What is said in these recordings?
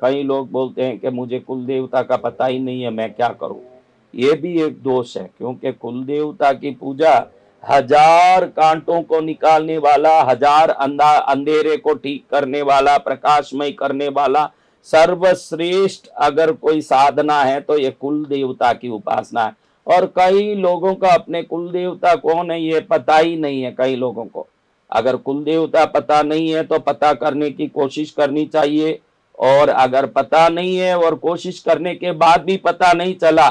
कई लोग बोलते हैं कि मुझे कुल देवता का पता ही नहीं है, मैं क्या करूं। ये भी एक दोष है, क्योंकि कुल देवता की पूजा हजार कांटों को निकालने वाला, हजार अंधेरे को ठीक करने वाला, प्रकाशमय करने वाला सर्वश्रेष्ठ अगर कोई साधना है तो ये कुल देवता की उपासना है। और कई लोगों का अपने कुल देवता कौन है ये पता ही नहीं है। कई लोगों को अगर कुल देवता पता नहीं है तो पता करने की कोशिश करनी चाहिए, और अगर पता नहीं है और कोशिश करने के बाद भी पता नहीं चला,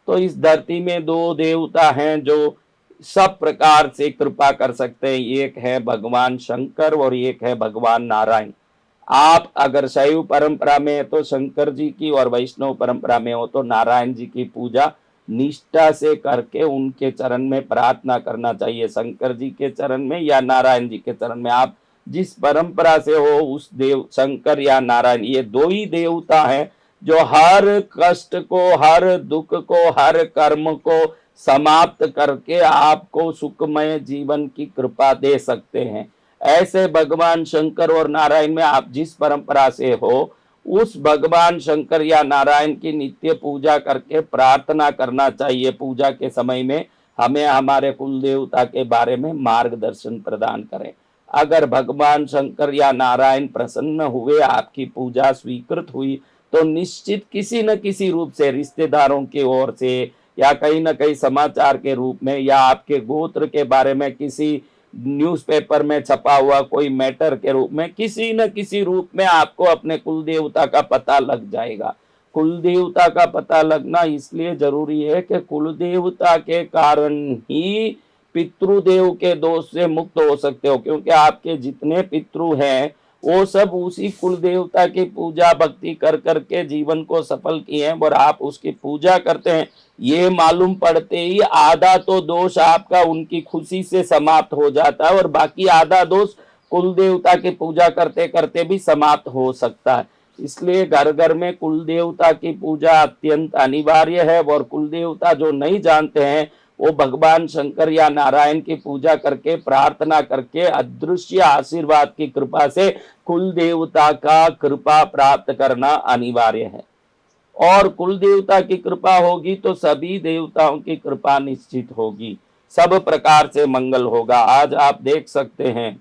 तो इस धरती में दो देवता हैं जो सब प्रकार से कृपा कर सकते हैं। एक है भगवान शंकर और एक है भगवान नारायण। आप अगर शैव परंपरा में है तो शंकर जी की, और वैष्णव परंपरा में हो तो नारायण जी की पूजा निष्ठा से करके उनके चरण में प्रार्थना करना चाहिए। शंकर जी के चरण में या नारायण जी के चरण में, आप जिस परंपरा से हो उस देव, शंकर या नारायण, ये दो ही देवता हैं जो हर कष्ट को, हर दुख को, हर कर्म को समाप्त करके आपको सुखमय जीवन की कृपा दे सकते हैं। ऐसे भगवान शंकर और नारायण में आप जिस परंपरा से हो उस भगवान शंकर या नारायण की नित्य पूजा करके प्रार्थना करना चाहिए। पूजा के समय में हमें हमारे कुल देवता के बारे में मार्गदर्शन प्रदान करें। अगर भगवान शंकर या नारायण प्रसन्न हुए, आपकी पूजा स्वीकृत हुई, तो निश्चित किसी न किसी रूप से, रिश्तेदारों की ओर से या कहीं न कहीं समाचार के रूप में, या आपके गोत्र के बारे में किसी न्यूज़पेपर में छपा हुआ कोई मैटर के रूप में, किसी न किसी रूप में आपको अपने कुल देवता का पता लग जाएगा। कुल देवता का पता लगना इसलिए जरूरी है कि कुल देवता के कारण ही पितृदेव के दोष से मुक्त हो सकते हो, क्योंकि आपके जितने पितृ हैं वो सब उसी कुल देवता की पूजा भक्ति कर करके जीवन को सफल किए हैं, और आप उसकी पूजा करते हैं। ये मालूम पड़ते ही आधा तो दोष आपका उनकी खुशी से समाप्त हो जाता है, और बाकी आधा दोष कुल देवता की पूजा करते करते भी समाप्त हो सकता है। इसलिए घर घर में कुल देवता की पूजा अत्यंत अनिवार्य है, और कुल देवता जो नहीं जानते हैं वो भगवान शंकर या नारायण की पूजा करके, प्रार्थना करके, अदृश्य आशीर्वाद की कृपा से कुल देवता का कृपा प्राप्त करना अनिवार्य है। और कुल देवता की कृपा होगी तो सभी देवताओं की कृपा निश्चित होगी, सब प्रकार से मंगल होगा। आज आप देख सकते हैं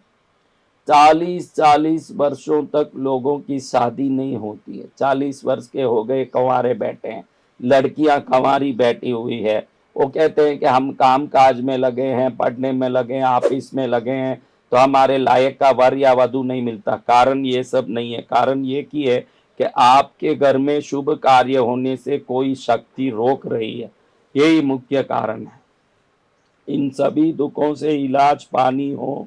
40-40 वर्षों तक लोगों की शादी नहीं होती है। 40 वर्ष के हो गए, कंवारे बैठे हैं, लड़कियां कंवारी बैठी हुई है। वो कहते हैं कि हम काम काज में लगे हैं, पढ़ने में लगे हैं, ऑफिस में लगे हैं, तो हमारे लायक का वर या वधु नहीं मिलता। कारण ये सब नहीं है, कारण ये की है कि आपके घर में शुभ कार्य होने से कोई शक्ति रोक रही है। यही मुख्य कारण है। इन सभी दुखों से इलाज पानी हो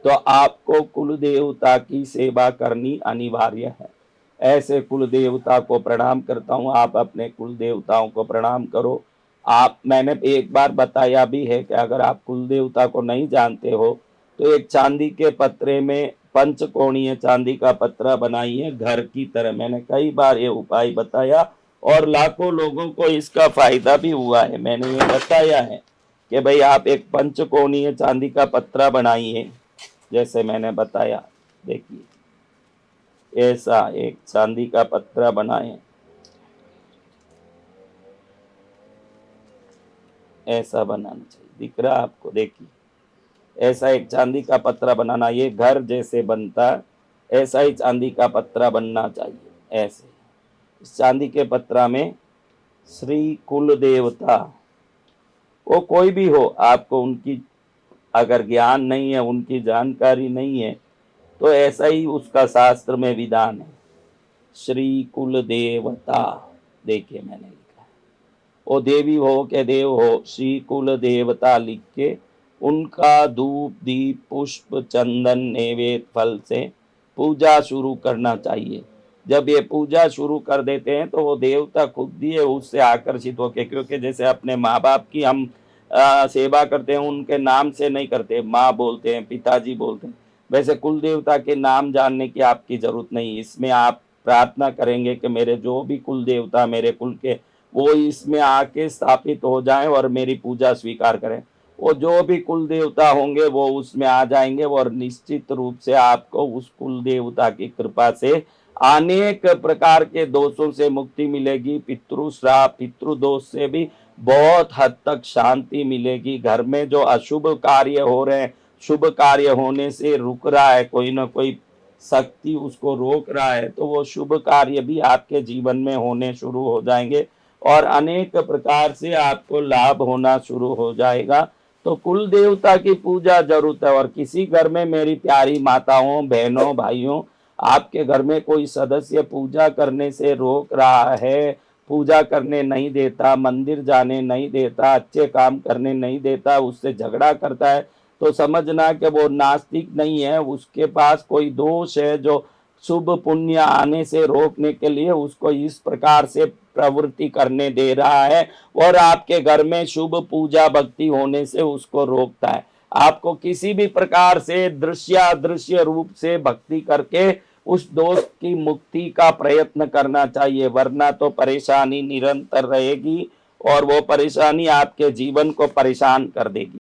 तो आपको कुल देवता की सेवा करनी अनिवार्य है। ऐसे कुल देवता को प्रणाम करता हूँ, आप अपने कुल देवताओं को प्रणाम करो। आप, मैंने एक बार बताया भी है कि अगर आप कुल देवता को नहीं जानते हो तो एक चांदी के पत्रे में पंचकोणीय चांदी का पत्रा बनाइए घर की तरह। मैंने कई बार ये उपाय बताया और लाखों लोगों को इसका फायदा भी हुआ है। मैंने ये बताया है कि भाई आप एक पंचकोणीय चांदी का पत्रा बनाइए, जैसे मैंने बताया। देखिए, ऐसा एक चांदी का पत्रा बनाएं, ऐसा बनाना चाहिए, दिख रहा आपको? देखिए, ऐसा एक चांदी का पत्रा बनाना, ये घर जैसे बनता ऐसा ही चांदी का पत्रा बनना चाहिए। ऐसे इस चांदी के पत्रा में श्री कुल देवता, वो कोई भी हो, आपको उनकी अगर ज्ञान नहीं है, उनकी जानकारी नहीं है, तो ऐसा ही उसका शास्त्र में विधान है। श्री कुल देवता, देखिए मैंने लिखा है, वो देवी हो के देव हो, श्री कुल देवता लिख के उनका धूप दीप पुष्प चंदन नैवेद्य फल से पूजा शुरू करना चाहिए। जब ये पूजा शुरू कर देते हैं तो वो देवता खुद ही है उससे आकर्षित होके, क्योंकि जैसे अपने माँ बाप की हम सेवा करते हैं, उनके नाम से नहीं करते, माँ बोलते हैं, पिताजी बोलते हैं, वैसे कुल देवता के नाम जानने की आपकी जरूरत नहीं। इसमें आप प्रार्थना करेंगे कि मेरे जो भी कुल देवता मेरे कुल के, वो इसमें आके स्थापित हो जाएं और मेरी पूजा स्वीकार करें। वो जो भी कुल देवता होंगे वो उसमें आ जाएंगे, और निश्चित रूप से आपको उस कुल देवता की कृपा से अनेक प्रकार के दोषों से मुक्ति मिलेगी। पितृ श्राप, पितृ दोष से भी बहुत हद तक शांति मिलेगी। घर में जो अशुभ कार्य हो रहे हैं, शुभ कार्य होने से रुक रहा है, कोई ना कोई शक्ति उसको रोक रहा है, तो वो शुभ कार्य भी आपके जीवन में होने शुरू हो जाएंगे और अनेक प्रकार से आपको लाभ होना शुरू हो जाएगा। तो कुल देवता की पूजा जरूर है। और किसी घर में मेरी प्यारी माताओं, बहनों, भाइयों, आपके घर में कोई सदस्य पूजा करने से रोक रहा है, पूजा करने नहीं देता, मंदिर जाने नहीं देता, अच्छे काम करने नहीं देता, उससे झगड़ा करता है, तो समझना कि वो नास्तिक नहीं है, उसके पास कोई दोष है जो शुभ पुण्य आने से रोकने के लिए उसको इस प्रकार से प्रवृत्ति करने दे रहा है और आपके घर में शुभ पूजा भक्ति होने से उसको रोकता है। आपको किसी भी प्रकार से दृश्य अदृश्य रूप से भक्ति करके उस दोष की मुक्ति का प्रयत्न करना चाहिए, वरना तो परेशानी निरंतर रहेगी और वो परेशानी आपके जीवन को परेशान कर देगी।